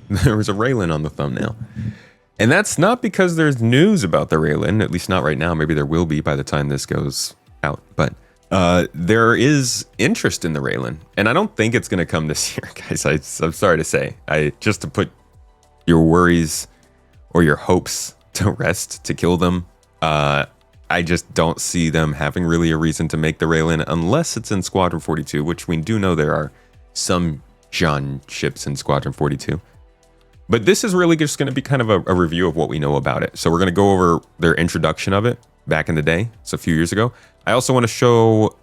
There was a Railen on the thumbnail. And that's not because there's news about the Railen, at least not right now. Maybe there will be by the time this goes out. But there is interest in the Railen. And I don't think it's going to come this year, guys. I'm sorry to say. Just to put your worries or your hopes to rest, to kill them, I just don't see them having really a reason to make the Railen unless it's in Squadron 42, which we do know there are some Jean ships in Squadron 42. But this is really just going to be kind of a review of what we know about it. So we're going to go over their introduction of it back in the day. It's a few years ago. I also want to show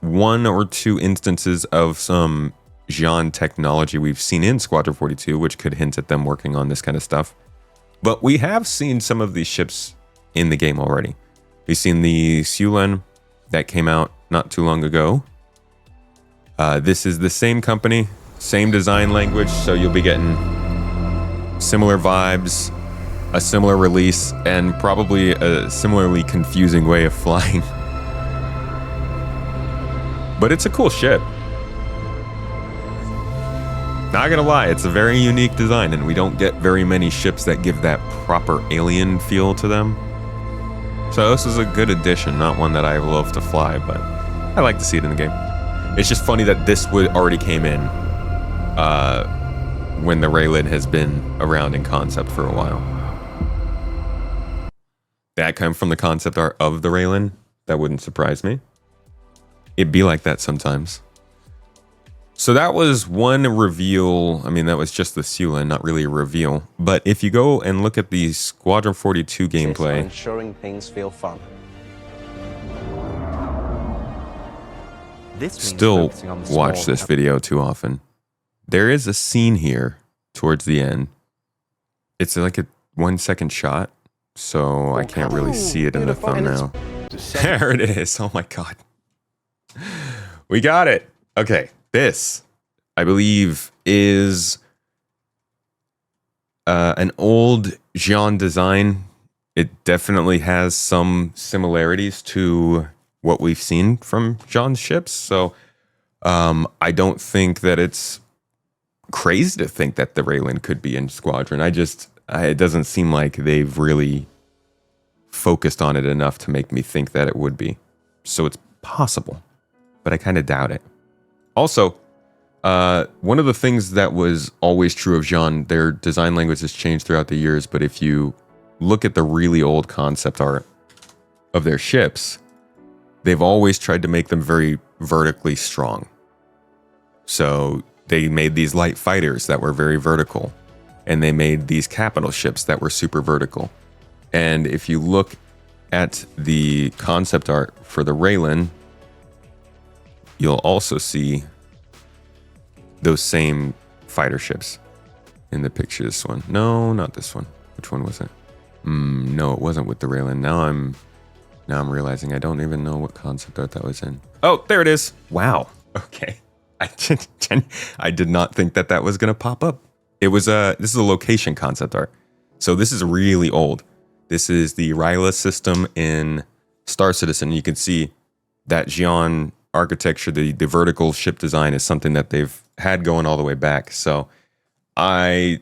1 or 2 instances of some Jean technology we've seen in Squadron 42, which could hint at them working on this kind of stuff. But we have seen some of these ships in the game already. We've seen the Sulen that came out not too long ago. This is the same company, same design language, so you'll be getting similar vibes, a similar release, and probably a similarly confusing way of flying. But it's a cool ship. Not gonna lie, it's a very unique design, and we don't get very many ships that give that proper alien feel to them. So this is a good addition, not one that I love to fly, but I like to see it in the game. It's just funny that this already came in when the Railen has been around in concept for a while. That came from the concept art of the Railen. That wouldn't surprise me. It'd be like that sometimes. So that was one reveal. I mean, that was just the Sulen, not really a reveal. But if you go and look at the Squadron 42 gameplay, ensuring things feel fun. Still watch this video too often. There is a scene here towards the end. It's like a 1 second shot, so I can't really see it in the thumbnail. There it is. Oh my God. We got it. Okay. This, I believe, is an old Jean design. It definitely has some similarities to what we've seen from Jean's ships. So I don't think that it's crazy to think that the Railen could be in Squadron. It doesn't seem like they've really focused on it enough to make me think that it would be. So it's possible, but I kind of doubt it. Also, one of the things that was always true of Jean, their design language has changed throughout the years, but if you look at the really old concept art of their ships, they've always tried to make them very vertically strong. So they made these light fighters that were very vertical, and they made these capital ships that were super vertical. And if you look at the concept art for the Railen, you'll also see those same fighter ships in the picture. This one. No, not this one. Which one was it? No, it wasn't with the Railen. Now I'm realizing I don't even know what concept art that was in. Oh, there it is. Wow. Okay. I did not think that was going to pop up. It was this is a location concept art. So this is really old. This is the Rila system in Star Citizen. You can see that Jean architecture, the vertical ship design is something that they've had going all the way back. So I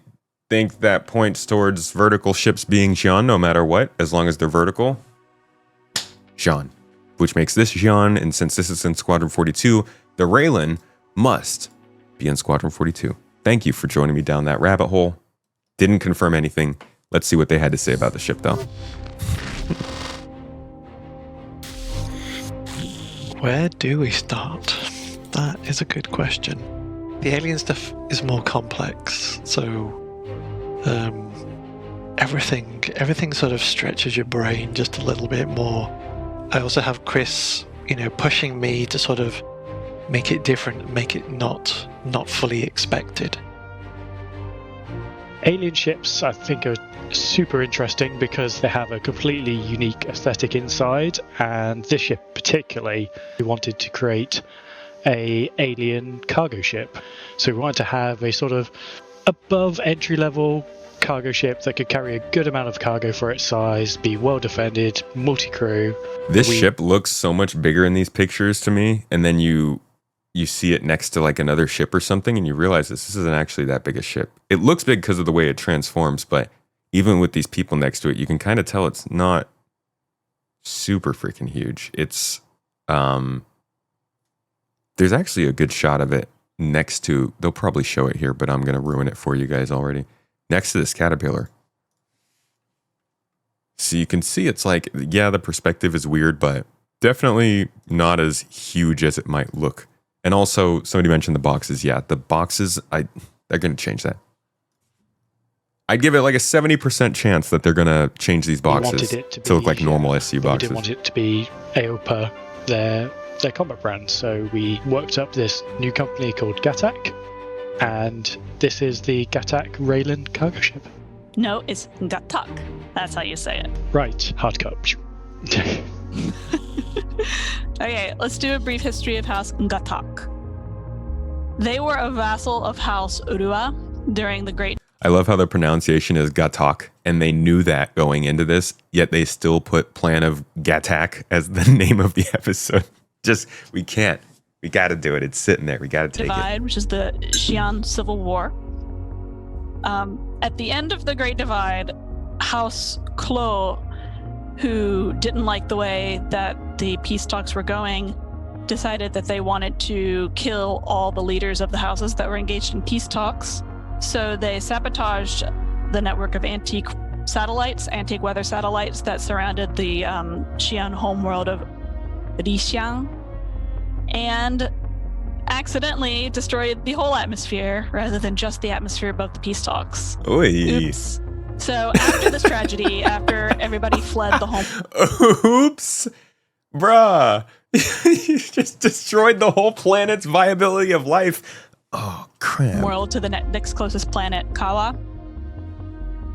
think that points towards vertical ships being Jean no matter what, as long as they're vertical. Jean, which makes this Jean, and since this is in Squadron 42, the Railen must be in Squadron 42. Thank you for joining me down that rabbit hole. Didn't confirm anything. Let's see what they had to say about the ship, though. Where do we start? That is a good question. The alien stuff is more complex, so everything sort of stretches your brain just a little bit more. I also have Chris, pushing me to sort of make it different, make it not fully expected. Alien ships, I think, are super interesting because they have a completely unique aesthetic inside, and this ship particularly, we wanted to create a alien cargo ship. So we wanted to have a sort of above entry-level cargo ship that could carry a good amount of cargo for its size, be well defended, multi-crew. This ship looks so much bigger in these pictures to me, and then you you see it next to like another ship or something, and you realize this isn't actually that big a ship. It looks big because of the way it transforms, but even with these people next to it, you can kind of tell it's not super freaking huge. It's there's actually a good shot of it next to, they'll probably show it here, but I'm going to ruin it for you guys already. Next to this caterpillar. So you can see it's like, yeah, the perspective is weird, but definitely not as huge as it might look. And also, somebody mentioned the boxes. Yeah, the boxes, they're going to change that. I'd give it like a 70% chance that they're going to change these boxes to look like normal SU boxes. We didn't want it to be AOPA, their combat brand. So we worked up this new company called Gatak, and this is the Gatac Railen cargo ship. No, it's Gatak. That's how you say it. Right, hard cut. Okay, let's do a brief history of House Gatak. They were a vassal of House Urua during the Great... I love how the pronunciation is Gatak, and they knew that going into this, yet they still put Plan of Gatak as the name of the episode. Just, we can't. We got to do it. It's sitting there. We got to take Divide, it. Which is the Xi'an Civil War. At the end of the Great Divide, House Klo, who didn't like the way that the peace talks were going, decided that they wanted to kill all the leaders of the houses that were engaged in peace talks. So they sabotaged the network of antique weather satellites that surrounded the Xi'an homeworld of Rixiang, and accidentally destroyed the whole atmosphere rather than just the atmosphere above the peace talks. Oy. Oops. So after this tragedy, after everybody fled the home... Oops. Bruh. You just destroyed the whole planet's viability of life. Oh, crap. World to the next closest planet, Kawa.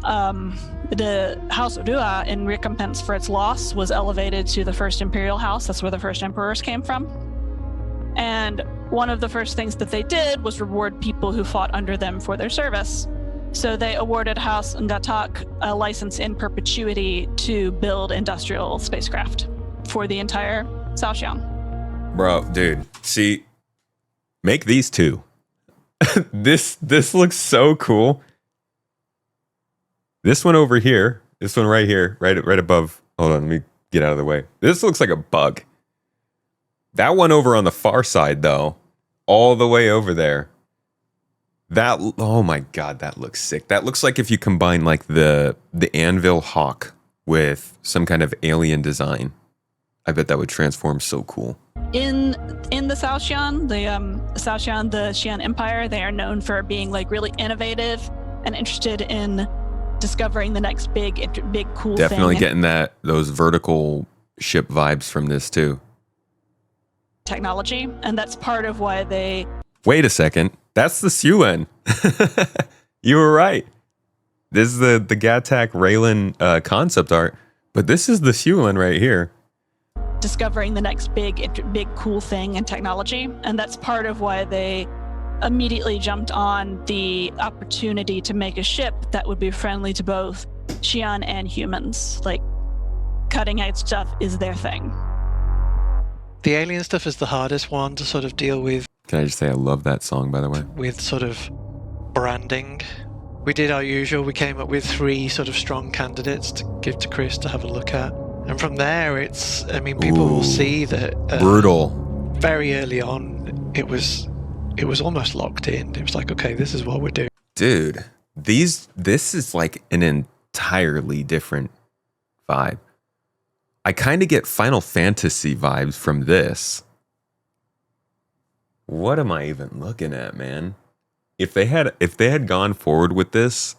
The House Rua, in recompense for its loss, was elevated to the first imperial house. That's where the first emperors came from. And one of the first things that they did was reward people who fought under them for their service. So they awarded House Gatak a license in perpetuity to build industrial spacecraft for the entire Shaoxiang. Bro, dude, see, make these two. This looks so cool. This one over here, this one right here, right above. Hold on, let me get out of the way. This looks like a bug. That one over on the far side, though, all the way over there. That, oh my god, that looks sick. That looks like if you combine like the Anvil Hawk with some kind of alien design. I bet that would transform so cool. In the Shaoxiang, the Xi'an Empire, they are known for being like really innovative and interested in discovering the next big cool thing. Definitely getting those vertical ship vibes from this too. Technology, and that's part of why they... Wait a second. That's the Siulen. You were right. This is the Gatac Railen concept art, but this is the Siulen right here. Discovering the next big cool thing in technology, and that's part of why they immediately jumped on the opportunity to make a ship that would be friendly to both Xi'an and humans. Like, cutting edge stuff is their thing. The alien stuff is the hardest one to sort of deal with. Can I just say I love that song, by the way? With sort of branding. We did our usual. We came up with 3 sort of strong candidates to give to Chris to have a look at. And from there, it's, I mean, people will see that... brutal. Very early on, it was almost locked in. It was like, okay, this is what we're doing. Dude, this is like an entirely different vibe. I kind of get Final Fantasy vibes from this. What am I even looking at, man? If they had gone forward with this,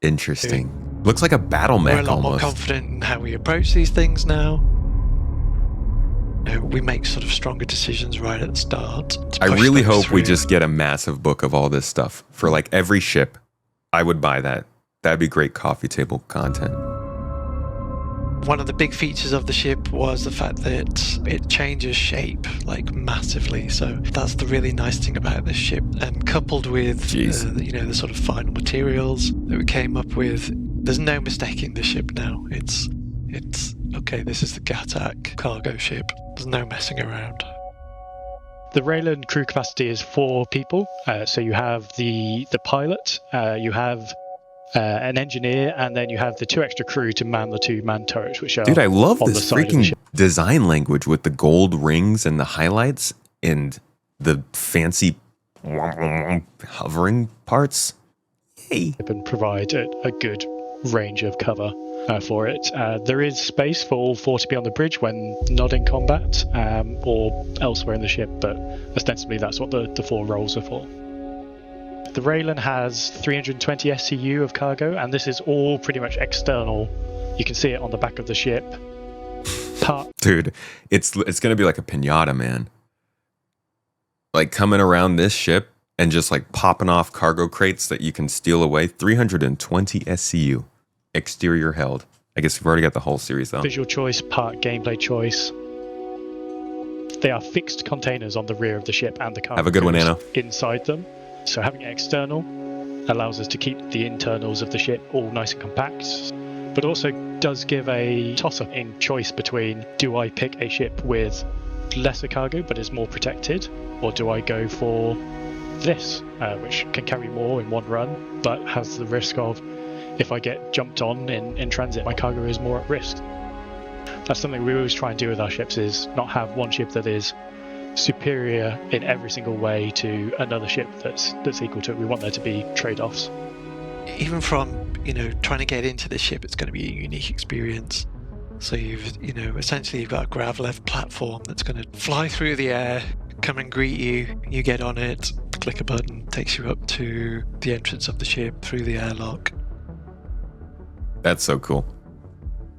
interesting. Looks like a battle mech almost. We're a lot more confident in how we approach these things now. We make sort of stronger decisions right at the start. I really hope we just get a massive book of all this stuff for like every ship. I would buy that. That'd be great coffee table content. One of the big features of the ship was the fact that it changes shape like massively. So that's the really nice thing about this ship. And coupled with the sort of final materials that we came up with, there's no mistaking the ship now. It's okay. This is the Gatak cargo ship. There's no messing around. The Railen crew capacity is 4 people. So you have the pilot, you have an engineer, and then you have the 2 extra crew to man the 2-man turrets, which are Dude, I love on this the side of the freaking ship. design language with the gold rings and the highlights and the fancy hovering parts. Yay. And provide a good range of cover for it. There is space for all 4 to be on the bridge when not in combat or elsewhere in the ship, but ostensibly that's what the 4 roles are for. The Railen has 320 SCU of cargo, and this is all pretty much external. You can see it on the back of the ship. Dude, it's going to be like a piñata, man. Like coming around this ship and just like popping off cargo crates that you can steal away. 320 SCU. Exterior held. I guess we've already got the whole series though. Visual choice, part gameplay choice. They are fixed containers on the rear of the ship and the cargo Have a good one, crates Anna. inside them. So having it external allows us to keep the internals of the ship all nice and compact, but also does give a toss-up in choice between, do I pick a ship with lesser cargo but is more protected, or do I go for this, which can carry more in one run, but has the risk of, if I get jumped on in transit, my cargo is more at risk. That's something we always try and do with our ships, is not have one ship that is superior in every single way to another ship that's equal to it. We want there to be trade-offs. Even from, trying to get into the ship, it's going to be a unique experience. So essentially you've got a grav-left platform that's going to fly through the air, come and greet you. You get on it, click a button, takes you up to the entrance of the ship through the airlock. That's so cool.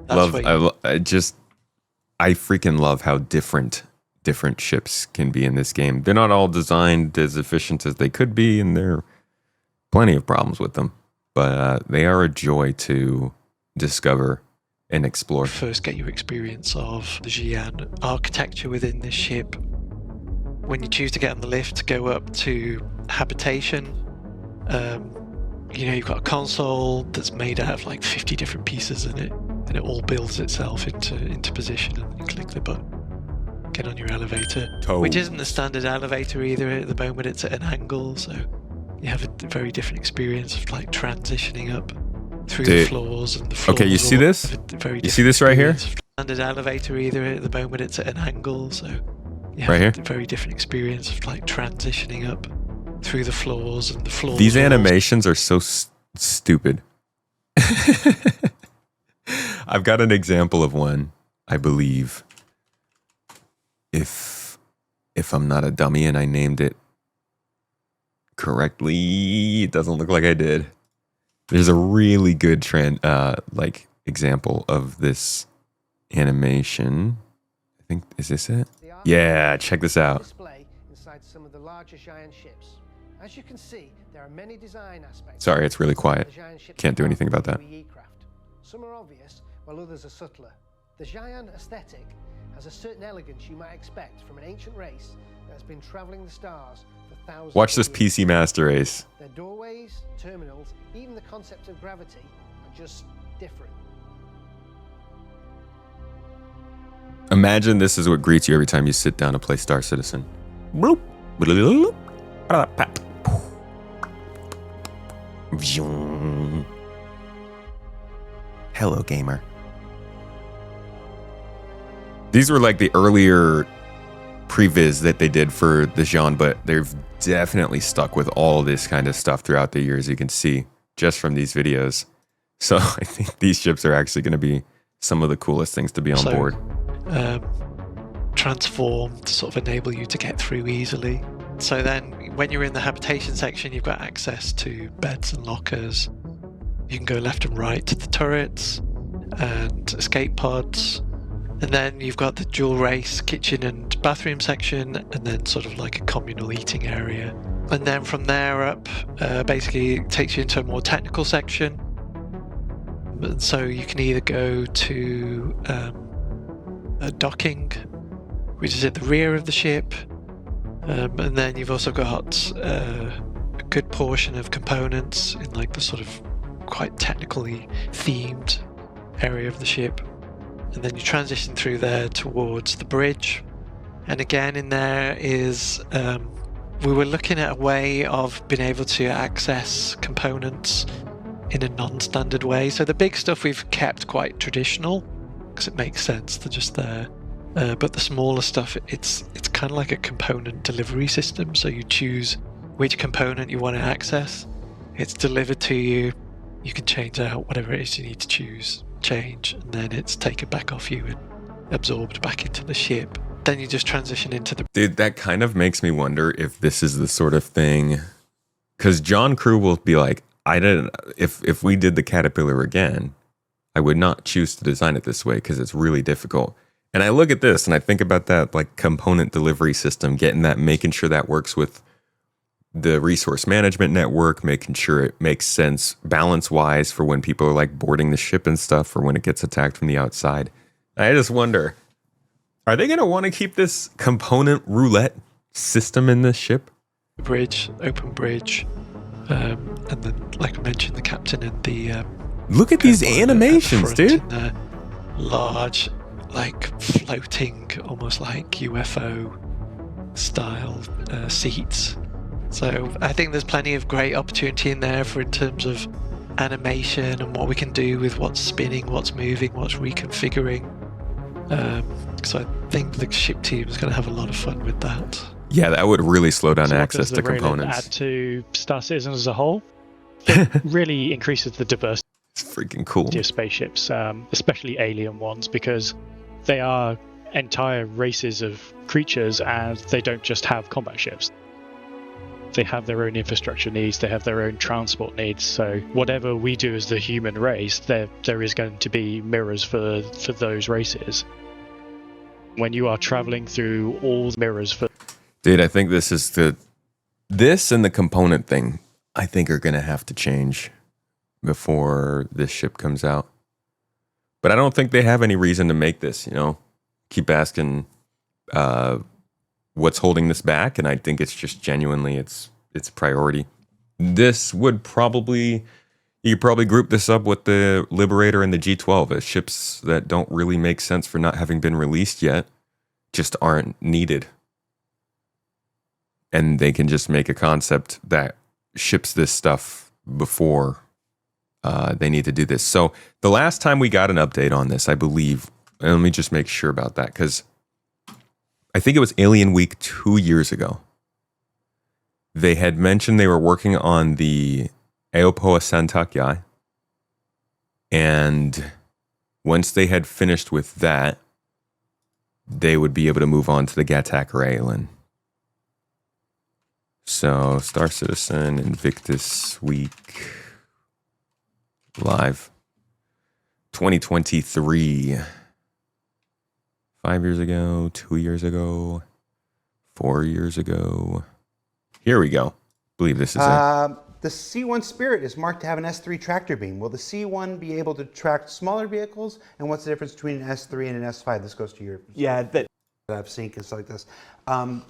That's I freaking love how different ships can be in this game. They're not all designed as efficient as they could be, and there are plenty of problems with them. But they are a joy to discover and explore. First get your experience of the Xi'an architecture within this ship. When you choose to get on the lift to go up to habitation, you've got a console that's made out of like 50 different pieces in it, and it all builds itself into position, and you click the button. Get on your elevator, which isn't the standard elevator either. At the moment it's at an angle, so you have a very different experience of like transitioning up through the floors and the floors. Okay, you see this? You see this right here? Standard elevator either. At the moment it's at an angle, so you have right here? a very different experience of like transitioning up through the floors and the floors. These animations are so stupid. I've got an example of one, I believe. If I'm not a dummy and I named it correctly, it doesn't look like I did. There's a really good example of this animation. I think, is this it? Yeah, check this out. Display inside some of the larger Xi'an ships. As you can see, there are many design aspects. Sorry, it's really quiet. Can't do anything about that. Some are obvious, while others are subtler. The Xi'an aesthetic has a certain elegance you might expect from an ancient race that has been traveling the stars for thousands Watch this of years. PC Master Race. Their doorways, terminals, even the concept of gravity are just different. Imagine this is what greets you every time you sit down to play Star Citizen. Bloop. Bloop. Hello, gamer. These were like the earlier previs that they did for the Xi'an, but they've definitely stuck with all this kind of stuff throughout the years, you can see just from these videos. So I think these ships are actually going to be some of the coolest things to be on board. Transform to sort of enable you to get through easily. So then when you're in the habitation section, you've got access to beds and lockers. You can go left and right to the turrets and escape pods. And then you've got the dual race kitchen and bathroom section, and then sort of like a communal eating area. And then from there up, basically it takes you into a more technical section. And so you can either go to a docking, which is at the rear of the ship, and then you've also got a good portion of components in like the sort of quite technically themed area of the ship. And then you transition through there towards the bridge, And again, in there is we were looking at a way of being able to access components in a non-standard way. So the big stuff we've kept quite traditional because it makes sense. They're just there. But the smaller stuff, it's kind of like a component delivery system. So you choose which component you want to access. It's delivered to you. You can change out whatever it is you need to change, and then it's taken back off you and absorbed back into the ship. Then you just transition into the... Dude, that kind of makes me wonder if this is the sort of thing, because John Crew will be like, if we did the Caterpillar again, I would not choose to design it this way because it's really difficult. And I look at this and I think about that like component delivery system, making sure that works with the resource management network, making sure it makes sense balance-wise for when people are like boarding the ship and stuff, or when it gets attacked from the outside. I just wonder, are they going to want to keep this component roulette system in this ship? Bridge, open bridge, and then, like I mentioned, the captain and the... Look at these animations, dude! In the large, like, floating, almost like UFO-style seats. So I think there's plenty of great opportunity in there in terms of animation and what we can do with what's spinning, what's moving, what's reconfiguring. So I think the ship team is going to have a lot of fun with that. Yeah, that would really slow down So what access does to the Railen components. add to Star Citizen as a whole? It really increases the diversity It's freaking cool. of spaceships, especially alien ones, because they are entire races of creatures and they don't just have combat ships. They have their own infrastructure needs, they have their own transport needs, so whatever we do as the human race, there is going to be mirrors for those races. When you are traveling through all the mirrors for... Dude, I think this and the component thing, I think are going to have to change before this ship comes out. But I don't think they have any reason to make this, keep asking what's holding this back, and I think it's just genuinely its priority. This would probably group this up with the Liberator and the G12 as ships that don't really make sense for not having been released yet, just aren't needed. And they can just make a concept that ships this stuff before they need to do this. So the last time we got an update on this, I believe, and let me just make sure about that, because I think it was Alien Week 2 years ago. They had mentioned they were working on the Aopoa Santakyai. And once they had finished with that, they would be able to move on to the Gatac Railen. So, Star Citizen, Invictus Week, live. 2023. 5 years ago, 2 years ago, 4 years ago. Here we go. I believe this is it. The C1 Spirit is marked to have an S3 tractor beam. Will the C1 be able to track smaller vehicles? And what's the difference between an S3 and an S5? This goes to your... Yeah, that... I've seen is like this. Can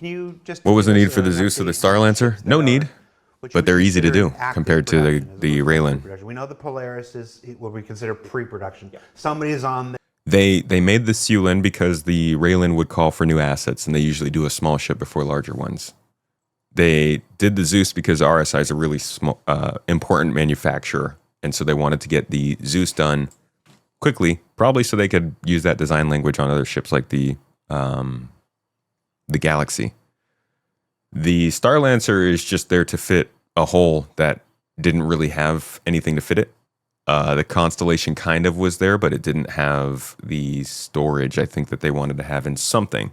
you just... What was the need for the Zeus or the Star Lancer? No need, but they're easy to do compared to the Railen. We know the Polaris is what we consider pre-production. Somebody is on... They made the Seulin because the Railen would call for new assets, and they usually do a small ship before larger ones. They did the Zeus because RSI is a really small, important manufacturer, and so they wanted to get the Zeus done quickly, probably so they could use that design language on other ships like the Galaxy. The Star Lancer is just there to fit a hole that didn't really have anything to fit it. The Constellation kind of was there, but it didn't have the storage I think that they wanted to have in something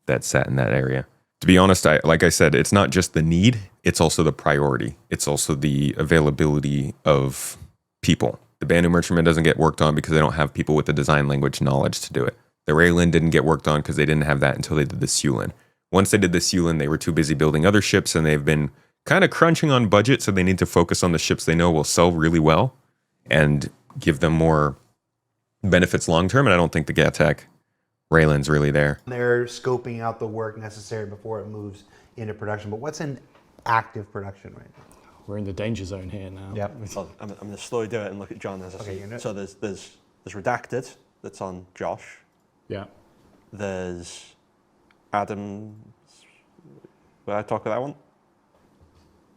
that sat in that area. To be honest, like I said, it's not just the need, it's also the priority. It's also the availability of people. The Banu Merchantman doesn't get worked on because they don't have people with the design language knowledge to do it. The Railen didn't get worked on because they didn't have that until they did the Seulin. Once they did the Seulin, they were too busy building other ships, and they've been kind of crunching on budget, so they need to focus on the ships they know will sell really well and give them more benefits long term. And I don't think the Gatac Railen's really there. They're scoping out the work necessary before it moves into production. But what's in active production right now? We're in the danger zone here now. Yep. Well, I'm going to slowly do it and look at John as I see. So there's Redacted that's on Josh. Yeah. There's Adam, will I talk about that one?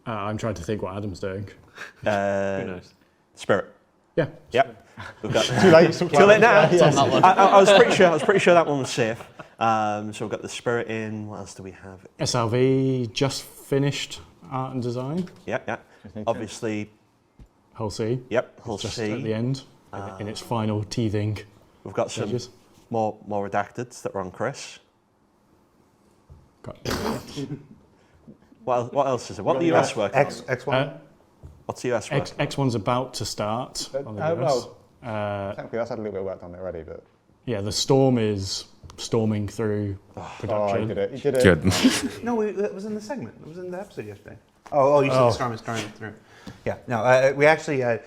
I'm trying to think what Adam's doing. Who knows? Spirit. Yeah. Yep. We've got Too late. Too late now. Yeah. I was pretty sure that one was safe. So we've got the Spirit in. What else do we have? SLV just finished art and design. Yeah. Obviously. Hull C. Yep. Hull just C. at the end, in its final teething. We've got some stages. more redacteds that are on Chris. What else is there? What the US working on? X1? What's the US working X1's about to start on the US. Technically, that's had a little bit of work on it already, but... Yeah, the Storm is storming through production. He did it. Good. No, it was in the segment. It was in the episode yesterday. Oh, you said the storm is storming through. Yeah, no, we actually...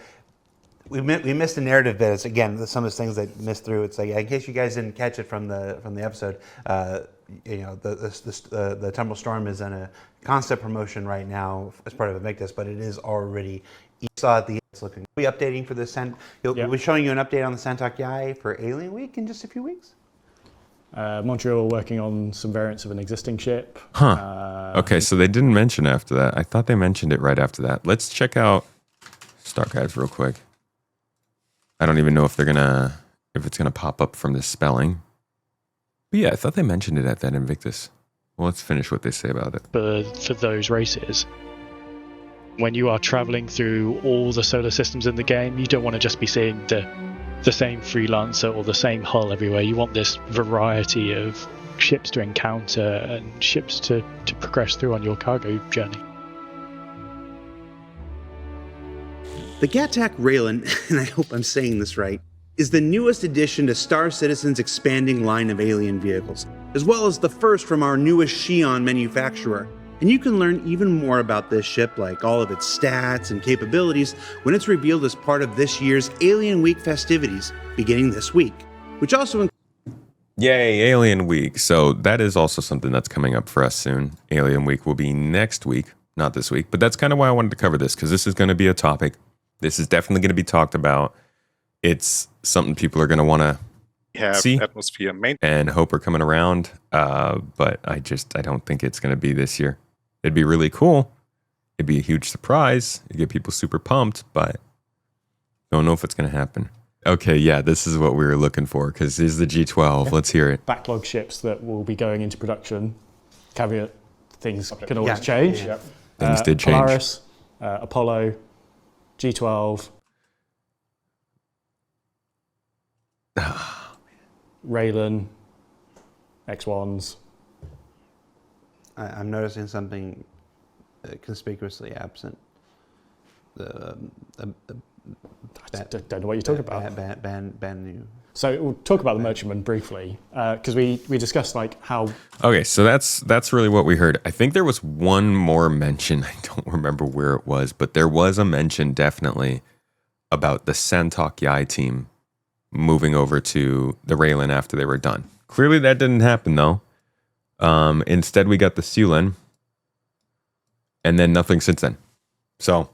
We missed a narrative bit. It's, again, some of the things that missed through. It's like, in case you guys didn't catch it from the episode, the Tumble Storm is in a concept promotion right now as part of Invictus, but it is already. You saw at the end. It's looking. We'll be updating for this. We'll be showing you an update on the Santok Yai for Alien Week in just a few weeks. Montreal working on some variants of an existing ship. Okay, so they didn't mention after that. I thought they mentioned it right after that. Let's check out Star Guides real quick. I don't even know if it's gonna pop up from the spelling. But yeah, I thought they mentioned it at that Invictus. Well, let's finish what they say about it. For those races, when you are traveling through all the solar systems in the game, you don't want to just be seeing the same freelancer or the same hull everywhere. You want this variety of ships to encounter and ships to progress through on your cargo journey. The Gatac Railen, and I hope I'm saying this right, is the newest addition to Star Citizen's expanding line of alien vehicles, as well as the first from our newest Xi'an manufacturer. And you can learn even more about this ship, like all of its stats and capabilities, when it's revealed as part of this year's Alien Week festivities, beginning this week, which also Yay, Alien Week. So that is also something that's coming up for us soon. Alien Week will be next week, not this week, but that's kind of why I wanted to cover this, because this is going to be a topic. This is definitely going to be talked about. It's something people are going to want to see atmosphere and hope are coming around. But I don't think it's going to be this year. It'd be really cool. It'd be a huge surprise. It'd get people super pumped, but don't know if it's going to happen. Okay, yeah, this is what we were looking for, because this is the G12. Yeah. Let's hear it. Backlog ships that will be going into production. Caveat, things can always change. Yeah. Things did change. Polaris, Apollo, G12, Railen, X1s. I'm noticing something conspicuously absent. Don't know what you're talking about. Ban new. So we'll talk about the Merchantman briefly, because we discussed like how. Okay, so that's really what we heard. I think there was one more mention. I don't remember where it was, but there was a mention definitely about the Santok Yai team moving over to the Railen after they were done. Clearly that didn't happen though. Instead we got the Siulen, and then nothing since then. So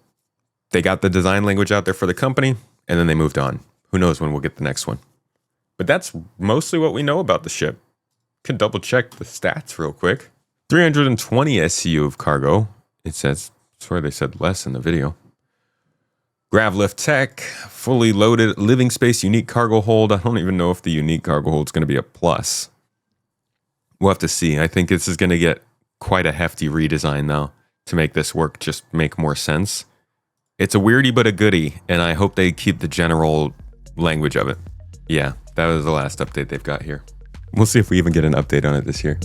they got the design language out there for the company, and then they moved on. Who knows when we'll get the next one. But that's mostly what we know about the ship. Can double check the stats real quick. 320 SCU of cargo. It says, I swear they said less in the video. Gravlift tech, fully loaded, living space, unique cargo hold. I don't even know if the unique cargo hold is going to be a plus. We'll have to see. I think this is going to get quite a hefty redesign though to make this work just make more sense. It's a weirdie but a goodie, and I hope they keep the general language of it. Yeah, that was the last update they've got here. We'll see if we even get an update on it this year.